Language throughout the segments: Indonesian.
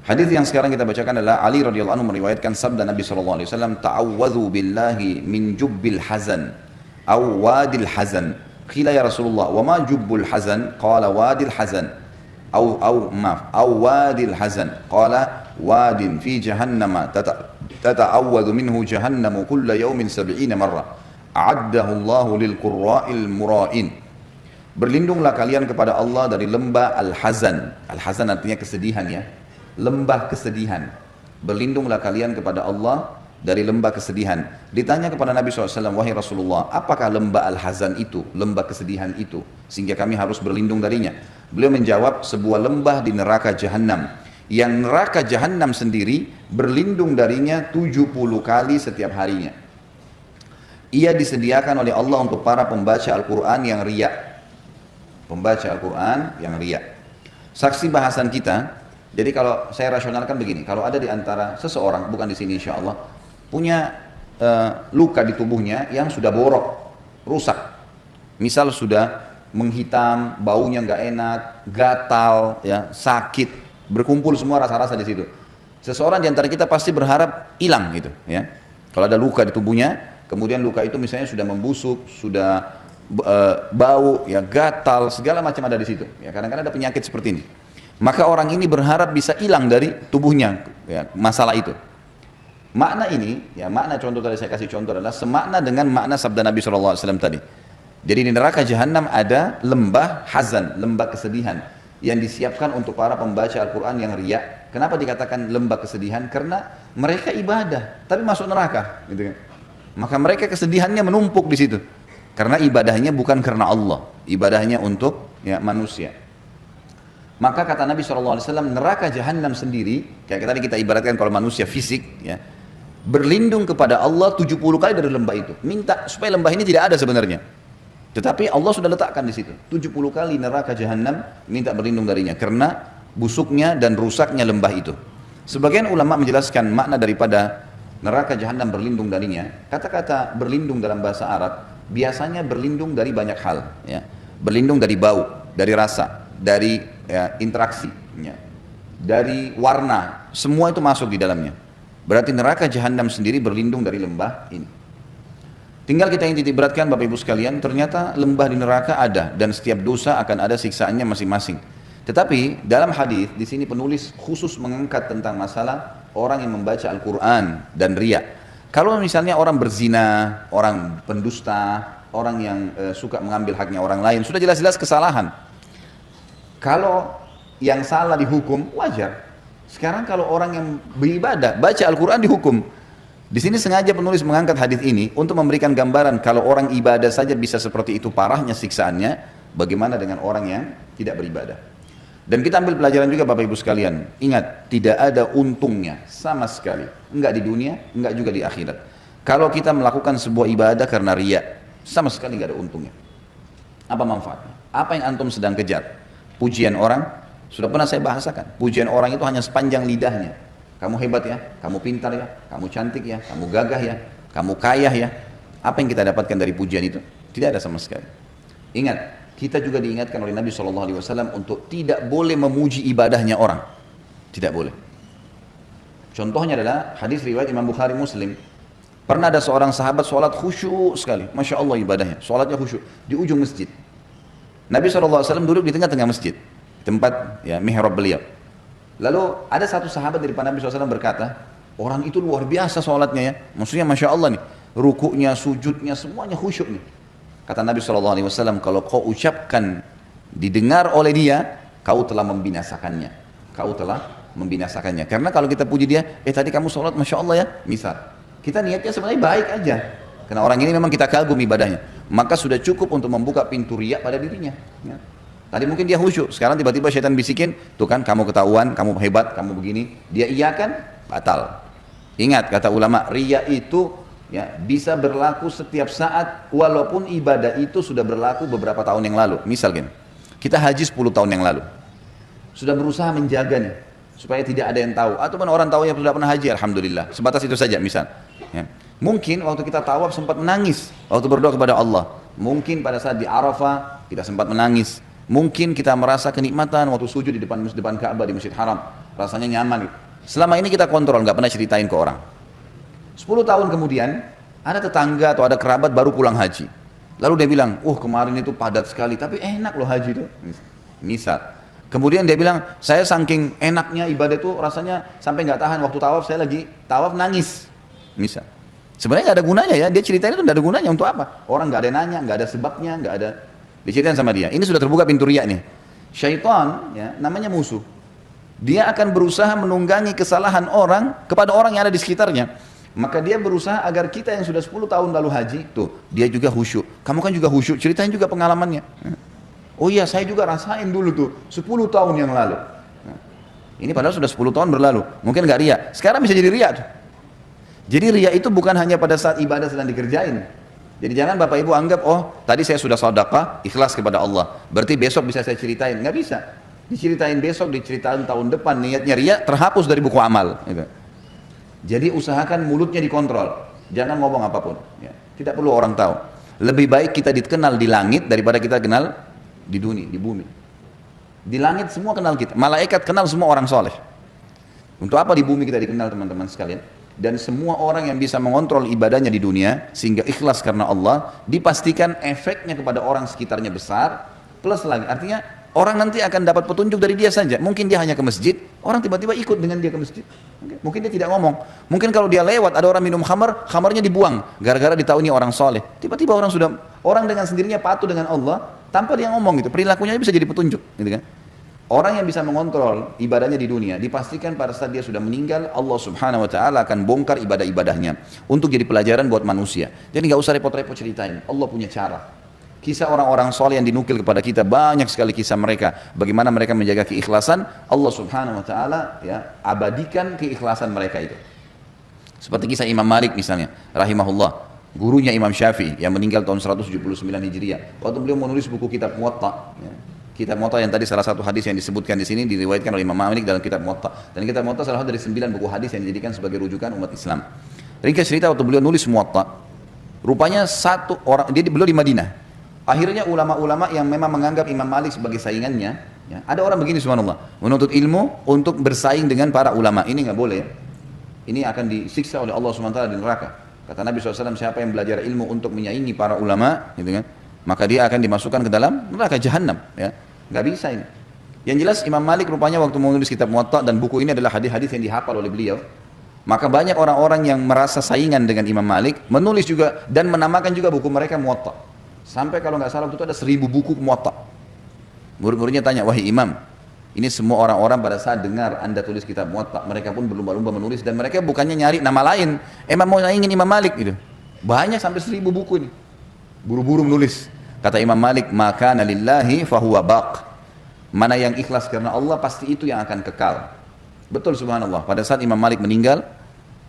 Hadis yang sekarang kita bacakan adalah Ali radhiyallahu anhu meriwayatkan sabda Nabi sallallahu alaihi wasallam, "Ta'awwadhu billahi min jubbil hazan aw wadil hazan." Qila ya Rasulullah, "Wa ma jubbul hazan?" Qala wadil hazan. Aw wadil hazan. Qala wadin fi jahannam tata'awwadhu minhu jahannamu kulla yawmin 70 marrah. A'addahu Allahu lil qurra'il mura'in. Berlindunglah kalian kepada Allah dari lembah al-hazan. Al-hazan artinya kesedihan ya. Lembah kesedihan. Berlindunglah kalian kepada Allah dari lembah kesedihan. Ditanya kepada Nabi SAW, "Wahai Rasulullah, apakah lembah al-hazan itu, lembah kesedihan itu, sehingga kami harus berlindung darinya?" Beliau menjawab, sebuah lembah di neraka jahanam, yang neraka jahanam sendiri berlindung darinya 70 kali setiap harinya. Ia disediakan oleh Allah untuk para pembaca Al-Quran yang riya. Pembaca Al-Quran yang riya. Saksi bahasan kita. Jadi kalau saya rasionalkan begini, kalau ada di antara seseorang, bukan di sini insya Allah, punya luka di tubuhnya yang sudah borok, rusak. Misal sudah menghitam, baunya nggak enak, gatal, ya, sakit, berkumpul semua rasa-rasa di situ. Seseorang di antara kita pasti berharap hilang gitu, ya. Kalau ada luka di tubuhnya, kemudian luka itu misalnya sudah membusuk, sudah bau, ya, gatal, segala macam ada di situ. Ya, kadang-kadang ada penyakit seperti ini. Maka orang ini berharap bisa hilang dari tubuhnya, ya, masalah itu. Makna ini, ya, makna contoh tadi saya kasih contoh adalah semakna dengan makna sabda Nabi SAW tadi. Jadi di neraka jahanam ada lembah hazan, lembah kesedihan yang disiapkan untuk para pembaca Al-Quran yang riya. Kenapa dikatakan lembah kesedihan? Karena mereka ibadah, tapi masuk neraka, gitu kan. Maka mereka kesedihannya menumpuk di situ. Karena ibadahnya bukan karena Allah, ibadahnya untuk, ya, manusia. Maka kata Nabi SAW, neraka jahanam sendiri, kayak tadi kita ibaratkan kalau manusia fisik, ya, berlindung kepada Allah 70 kali dari lembah itu. Minta supaya lembah ini tidak ada sebenarnya. Tetapi Allah sudah letakkan di situ. 70 kali neraka jahanam minta berlindung darinya karena busuknya dan rusaknya lembah itu. Sebagian ulama menjelaskan makna daripada neraka jahanam berlindung darinya. Kata-kata berlindung dalam bahasa Arab biasanya berlindung dari banyak hal, ya. Berlindung dari bau, dari rasa, dari, ya, interaksi, ya, dari warna, semua itu masuk di dalamnya. Berarti neraka jahanam sendiri berlindung dari lembah ini. Tinggal kita yang titik beratkan Bapak Ibu sekalian, ternyata lembah di neraka ada dan setiap dosa akan ada siksaannya masing-masing. Tetapi dalam hadis di sini penulis khusus mengangkat tentang masalah orang yang membaca Al-Quran dan riya. Kalau misalnya orang berzina, orang pendusta, orang yang suka mengambil haknya orang lain, sudah jelas-jelas kesalahan. Kalau yang salah dihukum, wajar. Sekarang kalau orang yang beribadah, baca Al-Quran dihukum. Di sini sengaja penulis mengangkat hadis ini untuk memberikan gambaran kalau orang ibadah saja bisa seperti itu parahnya siksaannya, bagaimana dengan orang yang tidak beribadah. Dan kita ambil pelajaran juga Bapak Ibu sekalian. Ingat, tidak ada untungnya sama sekali. Enggak di dunia, enggak juga di akhirat. Kalau kita melakukan sebuah ibadah karena riya, sama sekali enggak ada untungnya. Apa manfaatnya? Apa yang antum sedang kejar? Pujian orang, sudah pernah saya bahasakan. Pujian orang itu hanya sepanjang lidahnya. Kamu hebat ya, kamu pintar ya, kamu cantik ya, kamu gagah ya, kamu kaya ya. Apa yang kita dapatkan dari pujian itu? Tidak ada sama sekali. Ingat, kita juga diingatkan oleh Nabi SAW untuk tidak boleh memuji ibadahnya orang. Tidak boleh. Contohnya adalah hadis riwayat Imam Bukhari Muslim. Pernah ada seorang sahabat sholat khusyuk sekali. Masya Allah ibadahnya, sholatnya khusyuk. Di ujung masjid. Nabi SAW duduk di tengah-tengah masjid. Tempat, ya, mihrab beliau. Lalu ada satu sahabat dari Nabi SAW berkata, orang itu luar biasa sholatnya ya. Maksudnya Masya Allah nih. Rukuknya, sujudnya, semuanya khusyuk nih. Kata Nabi SAW, kalau kau ucapkan didengar oleh dia, kau telah membinasakannya. Kau telah membinasakannya. Karena kalau kita puji dia, tadi kamu sholat Masya Allah ya. Misal, kita niatnya sebenarnya baik aja. Karena orang ini memang kita kagum ibadahnya. Maka sudah cukup untuk membuka pintu riya pada dirinya. Ya. Tadi mungkin dia khusyuk, sekarang tiba-tiba syaitan bisikin, tuh kan kamu ketahuan, kamu hebat, kamu begini. Dia iyakan, batal. Ingat kata ulama, riya itu, ya, bisa berlaku setiap saat walaupun ibadah itu sudah berlaku beberapa tahun yang lalu. Misal gini, kita haji 10 tahun yang lalu. Sudah berusaha menjaga nih supaya tidak ada yang tahu. Ataupun orang tahu yang sudah pernah haji, alhamdulillah. Sebatas itu saja misal. Ya. Mungkin waktu kita tawaf sempat menangis waktu berdoa kepada Allah. Mungkin pada saat di Arafah kita sempat menangis. Mungkin kita merasa kenikmatan waktu sujud di depan Ka'bah di Masjid Haram. rasanya nyaman. Selama ini kita kontrol, nggak pernah ceritain ke orang. 10 tahun kemudian, ada tetangga atau ada kerabat baru pulang haji. Lalu dia bilang, kemarin itu padat sekali, tapi enak loh haji itu. Misal. Kemudian dia bilang, saya saking enaknya ibadah itu rasanya sampai nggak tahan. Waktu tawaf, saya lagi tawaf nangis. Misal. Sebenarnya nggak ada gunanya ya, dia ceritain itu nggak ada gunanya untuk apa? Orang nggak ada nanya, nggak ada sebabnya, nggak ada. Diceritain sama dia. Ini sudah terbuka pintu riya nih. Syaitan, ya, namanya musuh. Dia akan berusaha menunggangi kesalahan orang kepada orang yang ada di sekitarnya. Maka dia berusaha agar kita yang sudah 10 tahun lalu haji, tuh dia juga khusyuk. Kamu kan juga khusyuk, ceritain juga pengalamannya. Oh iya, saya juga rasain dulu tuh 10 tahun yang lalu. Ini padahal sudah 10 tahun berlalu. Mungkin nggak riya. Sekarang bisa jadi riya tuh. Jadi riya itu bukan hanya pada saat ibadah sedang dikerjain. Jadi jangan Bapak Ibu anggap, tadi saya sudah sedekah, ikhlas kepada Allah. Berarti besok bisa saya ceritain. Nggak bisa. Diceritain besok, diceritain tahun depan. Niatnya riya terhapus dari buku amal. Gitu. Jadi usahakan mulutnya dikontrol, jangan ngomong apapun. Ya. Tidak perlu orang tahu. Lebih baik kita dikenal di langit daripada kita kenal di dunia, di bumi. Di langit semua kenal kita, malaikat kenal semua orang soleh. Untuk apa di bumi kita dikenal teman-teman sekalian? Dan semua orang yang bisa mengontrol ibadahnya di dunia sehingga ikhlas karena Allah, dipastikan efeknya kepada orang sekitarnya besar. Plus lagi, artinya orang nanti akan dapat petunjuk dari dia saja. Mungkin dia hanya ke masjid, orang tiba-tiba ikut dengan dia ke masjid. Mungkin dia tidak ngomong. Mungkin kalau dia lewat ada orang minum khamar, khamarnya dibuang gara-gara ditahu ini orang soleh. Tiba-tiba orang dengan sendirinya patuh dengan Allah tanpa dia ngomong gitu. Perilakunya bisa jadi petunjuk, gitu kan? Orang yang bisa mengontrol ibadahnya di dunia, dipastikan pada saat dia sudah meninggal, Allah Subhanahu Wa Taala akan bongkar ibadah-ibadahnya untuk jadi pelajaran buat manusia. Jadi nggak usah repot-repot ceritain. Allah punya cara. Kisah orang-orang soleh yang dinukil kepada kita, banyak sekali kisah mereka. Bagaimana mereka menjaga keikhlasan, Allah Subhanahu Wa Taala ya abadikan keikhlasan mereka itu. Seperti kisah Imam Malik misalnya, rahimahullah, gurunya Imam Syafi'i yang meninggal tahun 179 Hijriah. Waktu beliau menulis buku kitab Muwatta, ya. Kitab Muwatta yang tadi salah satu hadis yang disebutkan di sini diriwayatkan oleh Imam Malik dalam kitab Muwatta. Dan kitab Muwatta salah satu dari 9 buku hadis yang dijadikan sebagai rujukan umat Islam. Ringkas cerita waktu beliau nulis Muwatta, rupanya satu orang, beliau di Madinah. Akhirnya ulama-ulama yang memang menganggap Imam Malik sebagai saingannya, ya, ada orang begini subhanallah, menuntut ilmu untuk bersaing dengan para ulama. Ini nggak boleh. Ini akan disiksa oleh Allah SWT di neraka. Kata Nabi SAW, siapa yang belajar ilmu untuk menyaingi para ulama, gitu kan, maka dia akan dimasukkan ke dalam neraka jahanam. Ya. Nggak bisa ini. Yang jelas Imam Malik rupanya waktu menulis kitab Muwatta, dan buku ini adalah hadis-hadis yang dihafal oleh beliau, maka banyak orang-orang yang merasa saingan dengan Imam Malik menulis juga dan menamakan juga buku mereka Muwatta. Sampai kalau nggak salah itu ada 1000 buku Muwatta. Murid-muridnya tanya, wahai Imam, ini semua orang-orang pada saat dengar Anda tulis kitab Muwatta, mereka pun berlomba-lomba menulis, dan mereka bukannya nyari nama lain, emang mau ingin Imam Malik gitu. Banyak sampai 1000 buku ini. Buru-buru menulis. Kata Imam Malik, maka lillahi fahuwa baq. Mana yang ikhlas karena Allah pasti itu yang akan kekal. Betul subhanallah. Pada saat Imam Malik meninggal,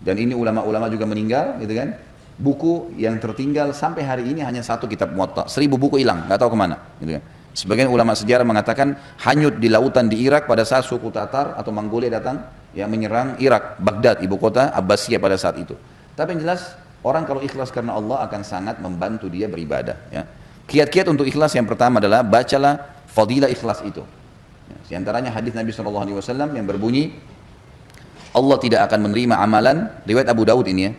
dan ini ulama-ulama juga meninggal, gitu kan? Buku yang tertinggal sampai hari ini hanya satu kitab Muwatta. 1000 buku hilang, nggak tahu kemana. Gitu kan? Sebagian ulama sejarah mengatakan hanyut di lautan di Irak pada saat suku Tatar atau Mongolia datang yang menyerang Irak, Baghdad, ibu kota Abbasiyah pada saat itu. Tapi yang jelas orang kalau ikhlas karena Allah akan sangat membantu dia beribadah. Ya. Kiat-kiat untuk ikhlas yang pertama adalah bacalah fadilah ikhlas itu. Ya, di antaranya hadis Nabi SAW yang berbunyi, Allah tidak akan menerima amalan, riwayat Abu Daud ini ya.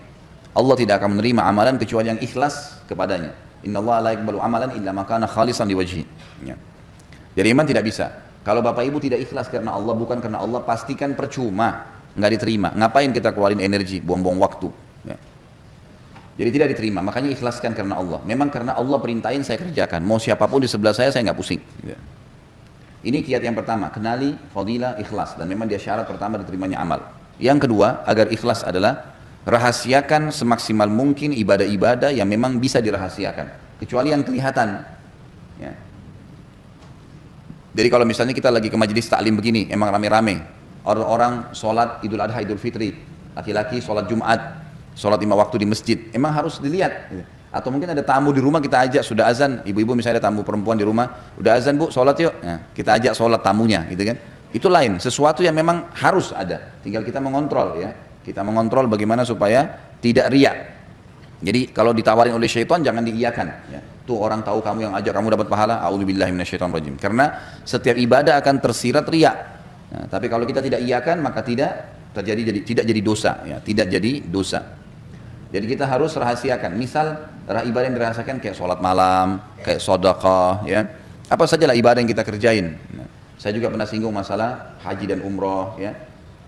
Allah tidak akan menerima amalan kecuali yang ikhlas kepadanya. Innallaha la yaqbalu amalan illa ma kana khalisan liwajhi. Ya. Jadi iman tidak bisa. Kalau Bapak Ibu tidak ikhlas karena Allah, bukan karena Allah, pastikan percuma, nggak diterima. Ngapain kita keluarin energi, buang-buang waktu. Ya. Jadi tidak diterima. Makanya ikhlaskan karena Allah. Memang karena Allah perintahin saya kerjakan. Mau siapapun di sebelah saya nggak pusing. Ya. Ini kiat yang pertama, kenali fadilah ikhlas, dan memang dia syarat pertama diterimanya amal. Yang kedua, agar ikhlas adalah rahasiakan semaksimal mungkin ibadah-ibadah yang memang bisa dirahasiakan, kecuali yang kelihatan. Ya. Jadi kalau misalnya kita lagi ke majelis taklim begini, emang rame-rame, orang-orang sholat Idul Adha, Idul Fitri, laki-laki sholat Jumat, sholat 5 waktu di masjid, emang harus dilihat. Atau mungkin ada tamu di rumah, kita ajak, sudah azan, ibu-ibu misalnya ada tamu perempuan di rumah, udah azan bu, sholat yuk, nah, kita ajak sholat tamunya, gitu kan? Itu lain, sesuatu yang memang harus ada, tinggal kita mengontrol ya. Kita mengontrol bagaimana supaya tidak riak. Jadi kalau ditawarin oleh syaitan jangan diiyakan. Ya. Tuh orang tahu kamu yang ajak kamu dapat pahala. A'udzubillahi minasyaitonirrajim. Karena setiap ibadah akan tersirat riak. Nah, tapi kalau kita tidak iakan maka tidak jadi dosa, ya, tidak jadi dosa. Jadi kita harus rahasiakan. Misal ibadah yang dirasakan kayak sholat malam, kayak sedekah, ya. Apa sajalah ibadah yang kita kerjain. Nah, saya juga pernah singgung masalah haji dan umroh, ya.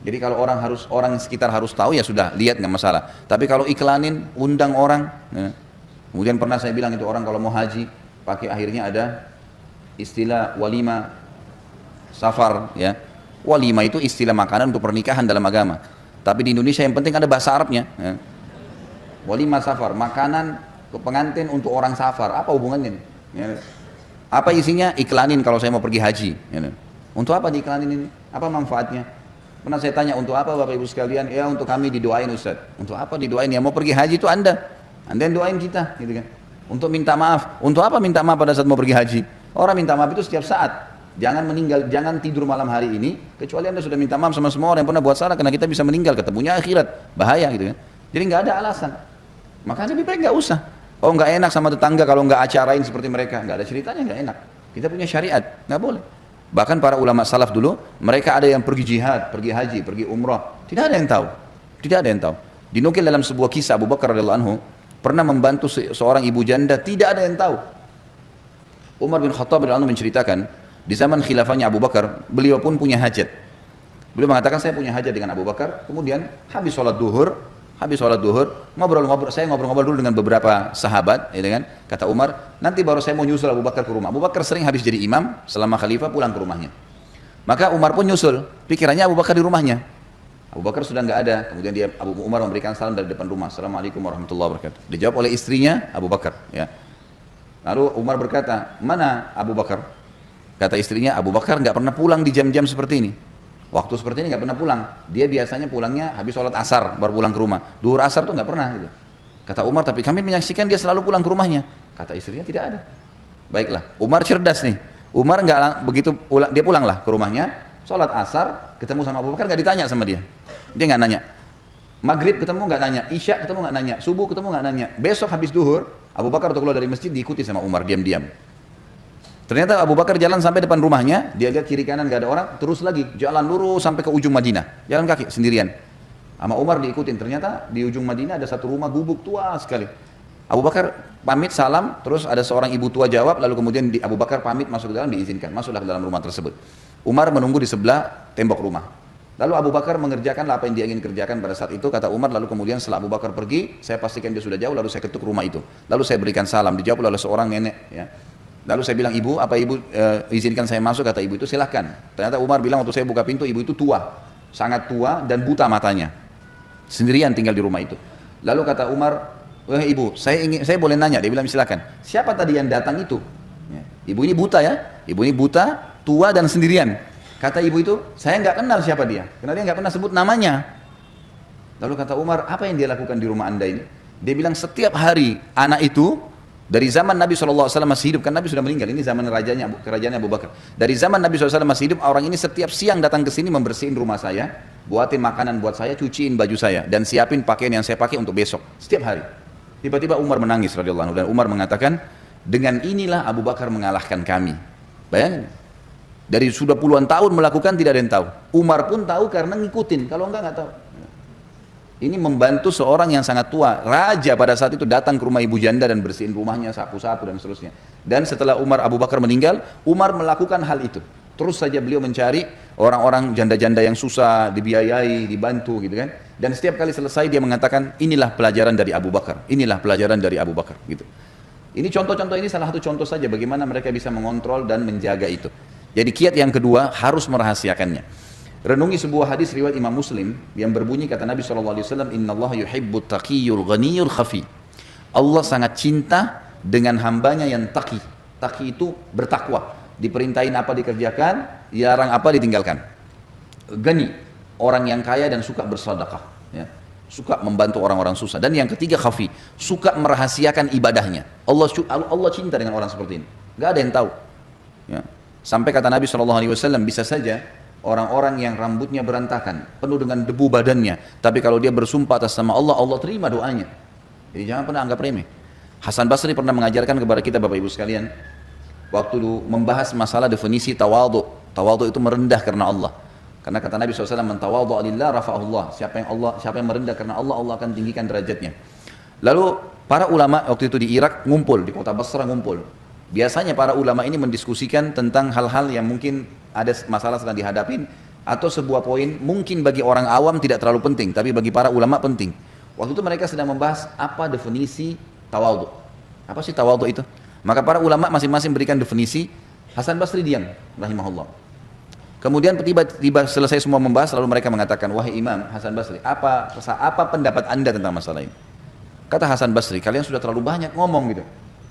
Jadi kalau orang sekitar harus tahu ya sudah, lihat nggak masalah. Tapi kalau iklanin, undang orang, ya. Kemudian pernah saya bilang itu orang kalau mau haji, pakai akhirnya ada istilah walima safar, ya. Walima itu istilah makanan untuk pernikahan dalam agama. Tapi di Indonesia yang penting ada bahasa Arabnya, ya. Walima safar, makanan pengantin untuk orang safar, apa hubungannya? Ya. Apa isinya? Iklanin kalau saya mau pergi haji. Ya. Untuk apa diiklanin ini? Apa manfaatnya? Pernah saya tanya, untuk apa Bapak Ibu sekalian? Ya untuk kami didoain Ustaz. Untuk apa didoain? Ya mau pergi haji itu Anda yang doain kita, gitu kan? Untuk minta maaf. Untuk apa minta maaf pada saat mau pergi haji? Orang minta maaf itu setiap saat. Jangan meninggal, jangan tidur malam hari ini kecuali Anda sudah minta maaf sama semua orang yang pernah buat salah, karena kita bisa meninggal, ketemunya akhirat, bahaya gitu kan. Jadi nggak ada alasan. Maka lebih baik nggak usah. Oh nggak enak sama tetangga kalau nggak acarain seperti mereka, nggak ada ceritanya, nggak enak. Kita punya syariat, nggak boleh. Bahkan para ulama salaf dulu, mereka ada yang pergi jihad, pergi haji, pergi umrah, tidak ada yang tahu, tidak ada yang tahu. Dinukil dalam sebuah kisah Abu Bakar radhiyallahu anhu pernah membantu seorang ibu janda, tidak ada yang tahu. Umar bin Khattab radhiyallahu anhu menceritakan, di zaman khilafahnya Abu Bakar, beliau pun punya hajat. Beliau mengatakan saya punya hajat dengan Abu Bakar, kemudian habis sholat duhur, ngobrol-ngobrol, saya ngobrol-ngobrol dulu dengan beberapa sahabat, ya kan? Kata Umar, nanti baru saya mau nyusul Abu Bakar ke rumah. Abu Bakar sering habis jadi imam selama khalifah pulang ke rumahnya. Maka Umar pun nyusul, pikirannya Abu Bakar di rumahnya. Abu Bakar sudah nggak ada, kemudian Abu Umar memberikan salam dari depan rumah, Assalamualaikum warahmatullahi wabarakatuh. Dijawab oleh istrinya Abu Bakar, ya. Lalu Umar berkata, mana Abu Bakar? Kata istrinya, Abu Bakar nggak pernah pulang di jam-jam seperti ini. Waktu seperti ini nggak pernah pulang. Dia biasanya pulangnya habis sholat asar baru pulang ke rumah. Duhur asar tuh nggak pernah gitu. Kata Umar, tapi kami menyaksikan dia selalu pulang ke rumahnya. Kata istrinya, tidak ada. Baiklah, Umar cerdas nih. Umar nggak begitu dia pulanglah ke rumahnya, sholat asar, ketemu sama Abu Bakar, nggak ditanya sama dia. Dia nggak nanya. Maghrib ketemu nggak nanya, Isya ketemu nggak nanya, subuh ketemu nggak nanya. Besok habis duhur, Abu Bakar untuk keluar dari masjid diikuti sama Umar diam-diam. Ternyata Abu Bakar jalan sampai depan rumahnya, dia lihat kiri kanan gak ada orang, terus lagi jalan lurus sampai ke ujung Madinah, jalan kaki sendirian. Sama Umar diikutin, ternyata di ujung Madinah ada satu rumah gubuk tua sekali. Abu Bakar pamit salam, terus ada seorang ibu tua jawab, lalu kemudian Abu Bakar pamit masuk ke dalam, diizinkan, masuklah ke dalam rumah tersebut. Umar menunggu di sebelah tembok rumah. Lalu Abu Bakar mengerjakan apa yang dia ingin kerjakan pada saat itu, kata Umar, lalu kemudian setelah Abu Bakar pergi, saya pastikan dia sudah jauh, lalu saya ketuk rumah itu. Lalu saya berikan salam, dijawab oleh seorang nenek, ya. Lalu saya bilang, ibu, apa ibu izinkan saya masuk? Kata ibu itu, silahkan. Ternyata Umar bilang waktu saya buka pintu, ibu itu tua, sangat tua dan buta matanya, sendirian tinggal di rumah itu. Lalu kata Umar, wah ibu, saya boleh nanya? Dia bilang, silahkan. Siapa tadi yang datang itu? Ya. Ibu ini buta ya, ibu ini buta, tua dan sendirian. Kata ibu itu, saya nggak kenal siapa dia, karena dia nggak pernah sebut namanya. Lalu kata Umar, apa yang dia lakukan di rumah anda ini? Dia bilang, setiap hari anak itu dari zaman Nabi SAW masih hidup, kan Nabi sudah meninggal, ini zaman kerajaannya Abu Bakar. Dari zaman Nabi SAW masih hidup, orang ini setiap siang datang ke sini membersihin rumah saya, buatin makanan buat saya, cuciin baju saya, dan siapin pakaian yang saya pakai untuk besok, setiap hari. Tiba-tiba Umar menangis radhiyallahu anhu, dan Umar mengatakan, dengan inilah Abu Bakar mengalahkan kami. Bayangin, dari sudah puluhan tahun melakukan tidak ada yang tahu. Umar pun tahu karena ngikutin, kalau enggak tahu. Ini membantu seorang yang sangat tua, raja pada saat itu datang ke rumah ibu janda dan bersihin rumahnya, sapu-sapu dan seterusnya. Dan setelah Abu Bakar meninggal, Umar melakukan hal itu. Terus saja beliau mencari orang-orang janda-janda yang susah, dibiayai, dibantu gitu kan. Dan setiap kali selesai dia mengatakan, inilah pelajaran dari Abu Bakar, inilah pelajaran dari Abu Bakar gitu. Ini contoh-contoh, ini salah satu contoh saja bagaimana mereka bisa mengontrol dan menjaga itu. Jadi kiat yang kedua harus merahasiakannya. Renungi sebuah hadis riwayat Imam Muslim yang berbunyi, kata Nabi SAW, Innallaha yuhibbut taqiyul ghaniyul khafi. Allah sangat cinta dengan hambanya yang taqi. Taqi itu bertakwa. Diperintahin apa dikerjakan, dilarang apa ditinggalkan. Ghani, orang yang kaya dan suka bersedekah, ya. Suka membantu orang-orang susah. Dan yang ketiga khafi, suka merahasiakan ibadahnya. Allah cinta dengan orang seperti ini. Gak ada yang tahu. Ya. Sampai kata Nabi SAW, bisa saja orang-orang yang rambutnya berantakan, penuh dengan debu badannya, tapi kalau dia bersumpah atas nama Allah, Allah terima doanya. Jadi jangan pernah anggap remeh. Hasan Basri pernah mengajarkan kepada kita Bapak Ibu sekalian, waktu membahas masalah definisi tawadhu. Tawadhu itu merendah karena Allah. Karena kata Nabi SAW, "Man tawadha'a lillah rafa'ahullah." Siapa yang merendah karena Allah, Allah akan tinggikan derajatnya. Lalu para ulama waktu itu di Irak ngumpul, di kota Basra ngumpul. Biasanya para ulama ini mendiskusikan tentang hal-hal yang mungkin ada masalah sedang dihadapin, atau sebuah poin mungkin bagi orang awam tidak terlalu penting, tapi bagi para ulama penting. Waktu itu mereka sedang membahas apa definisi tawadhu. Apa sih tawadhu itu? Maka para ulama masing-masing berikan definisi. Hasan Basri diam, rahimahullah. Kemudian tiba-tiba selesai semua membahas, lalu mereka mengatakan, "Wahai Imam Hasan Basri, apa pendapat anda tentang masalah ini?" Kata Hasan Basri, "Kalian sudah terlalu banyak ngomong gitu.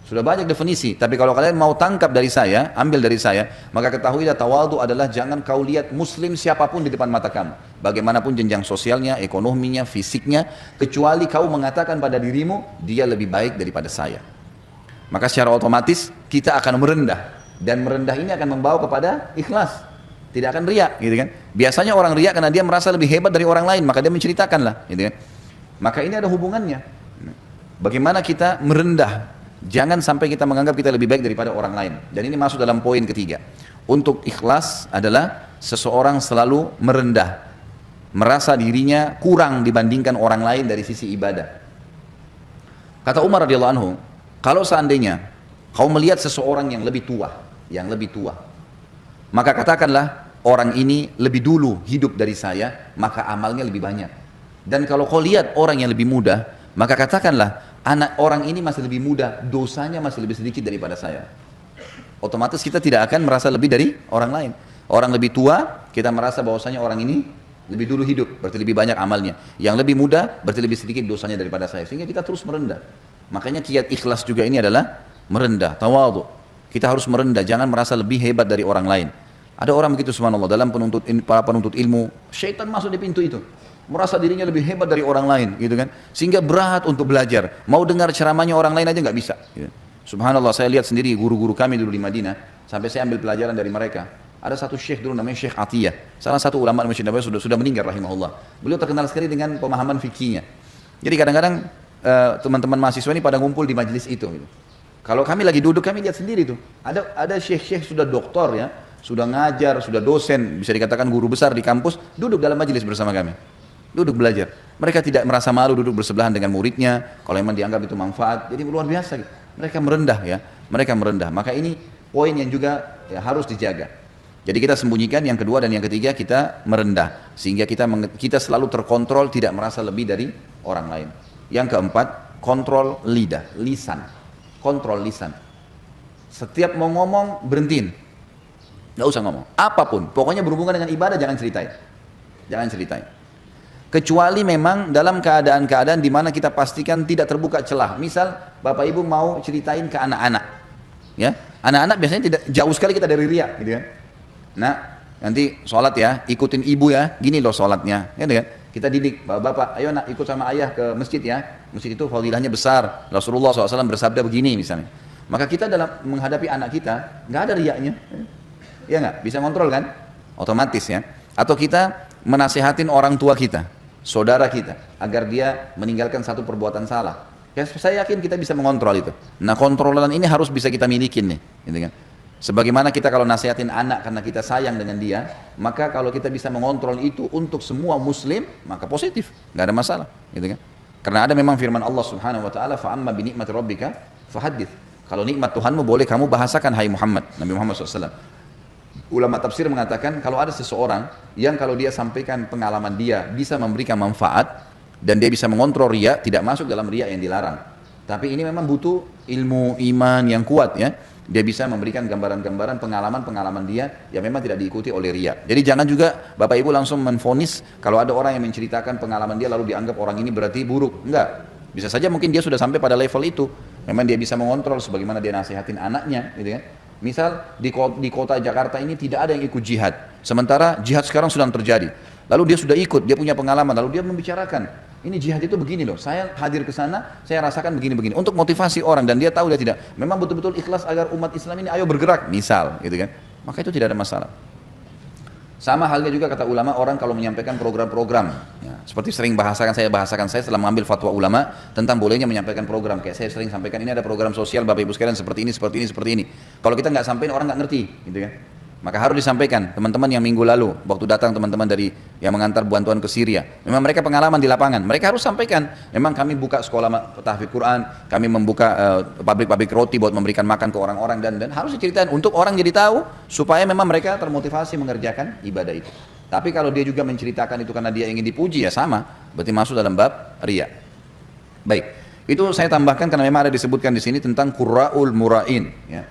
Sudah banyak definisi, tapi kalau kalian mau tangkap dari saya, ambil dari saya, maka ketahuilah tawadhu adalah jangan kau lihat muslim siapapun di depan mata kamu. Bagaimanapun jenjang sosialnya, ekonominya, fisiknya, kecuali kau mengatakan pada dirimu, dia lebih baik daripada saya. Maka secara otomatis kita akan merendah. Dan merendah ini akan membawa kepada ikhlas. Tidak akan riak, gitu kan. Biasanya orang riak karena dia merasa lebih hebat dari orang lain, maka dia menceritakan lah, gitu kan. Maka ini ada hubungannya. Bagaimana kita merendah. Jangan sampai kita menganggap kita lebih baik daripada orang lain. Dan ini masuk dalam poin ketiga. Untuk ikhlas adalah seseorang selalu merendah, merasa dirinya kurang dibandingkan orang lain dari sisi ibadah. Kata Umar radhiyallahu anhu, kalau seandainya kau melihat seseorang yang lebih tua, maka katakanlah orang ini lebih dulu hidup dari saya, maka amalnya lebih banyak. Dan kalau kau lihat orang yang lebih muda, maka katakanlah anak orang ini masih lebih muda, dosanya masih lebih sedikit daripada saya. Otomatis kita tidak akan merasa lebih dari orang lain. Orang lebih tua, kita merasa bahwasanya orang ini lebih dulu hidup, berarti lebih banyak amalnya. Yang lebih muda, berarti lebih sedikit dosanya daripada saya. Sehingga kita terus merendah. Makanya kiat ikhlas juga ini adalah merendah, tawadhu. Kita harus merendah, jangan merasa lebih hebat dari orang lain. Ada orang begitu subhanallah, dalam para penuntut ilmu, syaitan masuk di pintu itu. Merasa dirinya lebih hebat dari orang lain, gitu kan? Sehingga berat untuk belajar. Mau dengar ceramahnya orang lain aja nggak bisa. Gitu. Subhanallah, saya lihat sendiri guru-guru kami dulu di Madinah, sampai saya ambil pelajaran dari mereka. Ada satu syekh dulu namanya Syekh Atiyah, salah satu ulama Masjid Nabawi sudah meninggal rahimahullah. Beliau terkenal sekali dengan pemahaman fikihnya. Jadi kadang-kadang teman-teman mahasiswa ini pada ngumpul di majelis itu. Gitu. Kalau kami lagi duduk, kami lihat sendiri tuh. Ada syekh-syekh sudah doktor ya, sudah ngajar, sudah dosen, bisa dikatakan guru besar di kampus, duduk dalam majelis bersama kami. Duduk belajar. Mereka tidak merasa malu duduk bersebelahan dengan muridnya, kalau memang dianggap itu manfaat. Jadi luar biasa. Gitu. Mereka merendah ya, mereka merendah. Maka ini poin yang juga ya, harus dijaga. Jadi kita sembunyikan yang kedua dan yang ketiga kita merendah. Sehingga kita selalu terkontrol, tidak merasa lebih dari orang lain. Yang keempat, kontrol lidah, lisan. Kontrol lisan. Setiap mau ngomong, berhentiin. Nggak usah ngomong. Apapun, pokoknya berhubungan dengan ibadah jangan ceritain. Jangan ceritain. Kecuali memang dalam keadaan-keadaan di mana kita pastikan tidak terbuka celah. Misal Bapak Ibu mau ceritain ke anak-anak, ya, anak-anak biasanya tidak jauh sekali kita dari riya, gitu kan. Nah, nanti sholat ya, ikutin ibu ya, gini loh sholatnya, ya kan. Kita didik, bapak, ayo nak ikut sama ayah ke masjid ya. Masjid itu fadilahnya besar. Rasulullah SAW bersabda begini misalnya. Maka kita dalam menghadapi anak kita nggak ada riyanya, ya nggak, bisa kontrol kan, otomatis ya. Atau kita menasihatin orang tua kita, saudara kita, agar dia meninggalkan satu perbuatan salah. Ya, saya yakin kita bisa mengontrol itu. Nah, kontrolan ini harus bisa kita milikin nih, gitu kan. Sebagaimana kita kalau nasihatin anak karena kita sayang dengan dia, maka kalau kita bisa mengontrol itu untuk semua muslim, maka positif, nggak ada masalah, gitu kan. Karena ada memang firman Allah Subhanahu wa taala, "Fa amma bi ni'mati rabbika fahaddits." Kalau nikmat Tuhanmu boleh kamu bahasakan, hai Muhammad, Nabi Muhammad SAW. Ulama tafsir mengatakan kalau ada seseorang yang kalau dia sampaikan pengalaman dia bisa memberikan manfaat dan dia bisa mengontrol riya, tidak masuk dalam riya yang dilarang. Tapi ini memang butuh ilmu iman yang kuat ya. Dia bisa memberikan gambaran-gambaran pengalaman-pengalaman dia yang memang tidak diikuti oleh riya. Jadi jangan juga Bapak Ibu langsung menvonis kalau ada orang yang menceritakan pengalaman dia lalu dianggap orang ini berarti buruk. Enggak. Bisa saja mungkin dia sudah sampai pada level itu. Memang dia bisa mengontrol sebagaimana dia nasihatin anaknya, gitu kan. Misal di kota Jakarta ini tidak ada yang ikut jihad. Sementara jihad sekarang sedang terjadi. Lalu dia sudah ikut, dia punya pengalaman, lalu dia membicarakan, ini jihad itu begini loh, saya hadir ke sana, saya rasakan begini-begini. Untuk motivasi orang dan dia tahu dia tidak, memang betul-betul ikhlas agar umat Islam ini ayo bergerak, misal, gitu kan. Maka itu tidak ada masalah. Sama halnya juga kata ulama, orang kalau menyampaikan program-program, ya, seperti sering saya bahasakan saya setelah mengambil fatwa ulama tentang bolehnya menyampaikan program. Kayak saya sering sampaikan ini ada program sosial Bapak Ibu sekalian seperti ini, seperti ini, seperti ini. Kalau kita nggak sampaikan orang nggak ngerti, gitu kan. Maka harus disampaikan teman-teman yang minggu lalu waktu datang teman-teman dari yang mengantar bantuan ke Syria. Memang mereka pengalaman di lapangan. Mereka harus sampaikan. Memang kami buka sekolah tahfidz Quran, kami membuka pabrik-pabrik roti buat memberikan makan ke orang-orang dan harus diceritain untuk orang jadi tahu supaya memang mereka termotivasi mengerjakan ibadah itu. Tapi kalau dia juga menceritakan itu karena dia ingin dipuji ya sama, berarti masuk dalam bab riya. Baik, itu saya tambahkan karena memang ada disebutkan di sini tentang qurra'ul mura'in ya.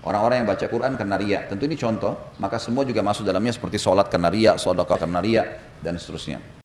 Orang-orang yang baca Quran karena riya, tentu ini contoh, maka semua juga masuk dalamnya seperti sholat karena riya, sedekah karena riya, dan seterusnya.